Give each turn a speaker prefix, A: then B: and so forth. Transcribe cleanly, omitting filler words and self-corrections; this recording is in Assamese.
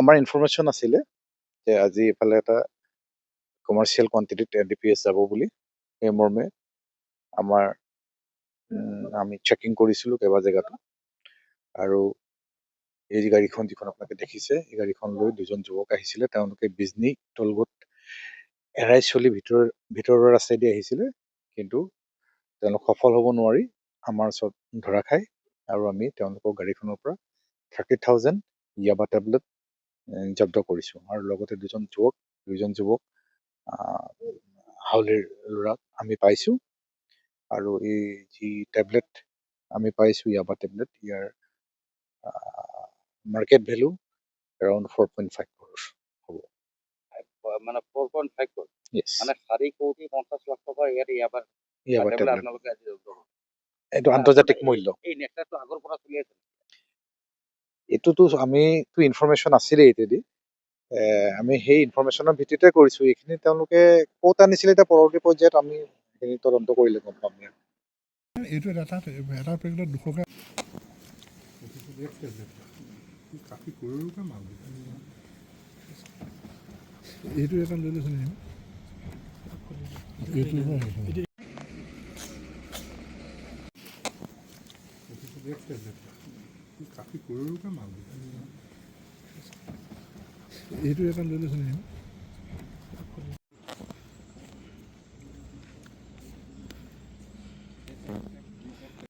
A: আমাৰ ইনফৰমেশ্যন আছিলে যে আজি এফালে এটা কমাৰ্চিয়েল কোৱান্টিটিত NDPS যাব বুলি। সেই মৰ্মে আমাৰ আমি চেকিং কৰিছিলোঁ কেইবা জেগাতো, আৰু এই গাড়ীখন যিখন আপোনালোকে দেখিছে, এই গাড়ীখন লৈ দুজন যুৱক আহিছিলে। তেওঁলোকে বিজনী টলগত এৰাই চলি ভিতৰৰ ৰাস্তাইদি আহিছিলে, কিন্তু তেওঁলোক সফল হ'ব নোৱাৰি আমাৰ ওচৰত ধৰা খায়, আৰু আমি তেওঁলোকৰ গাড়ীখনৰ পৰা 30,000 ইয়াবা টেবলেট জব্দ কৰিছোঁ। আৰু লগতে দুজন যুৱক হাউলিৰ ল'ৰাক আমি পাইছোঁ, আৰু এই যি টেবলেট আমি পাইছোঁ ইয়াবা টেবলেট, ইয়াৰ মাৰ্কেট ভেলু এৰাউণ্ড 4.5 crores হ'ব।
B: মানে 4.5 crore,
A: Yes.
B: মানে 4,50,00,000 টকা ইয়াবা টেবলেট আপোনালোকে আজি জব্দ কৰিছে।
A: এইটো আন্তৰ্জাতিক মূল্য।
B: এই নেকলেছটো আগৰ পৰা চলি আছে?
A: এইটোতো আমিতো ইনফৰমেশ্যন আছিলে এইটোদি, আমি সেই ইনফৰমেশ্যনৰ ভিত্তিতে কৰিছোঁ। এইখিনি তেওঁলোকে ক'ত আনিছিলে এতিয়া পৰৱৰ্তী পৰ্যায়ত আমি সেইখিনি তদন্ত কৰিলে গম পাম।
C: এইটো এটা পেকেটত 200 কাফি কৰোঁ মাল এইটো এটা লৈ লৈছে নেকি? কাফি কৰোঁ মাল এইটো এটা লৈ লৈছে নেকি?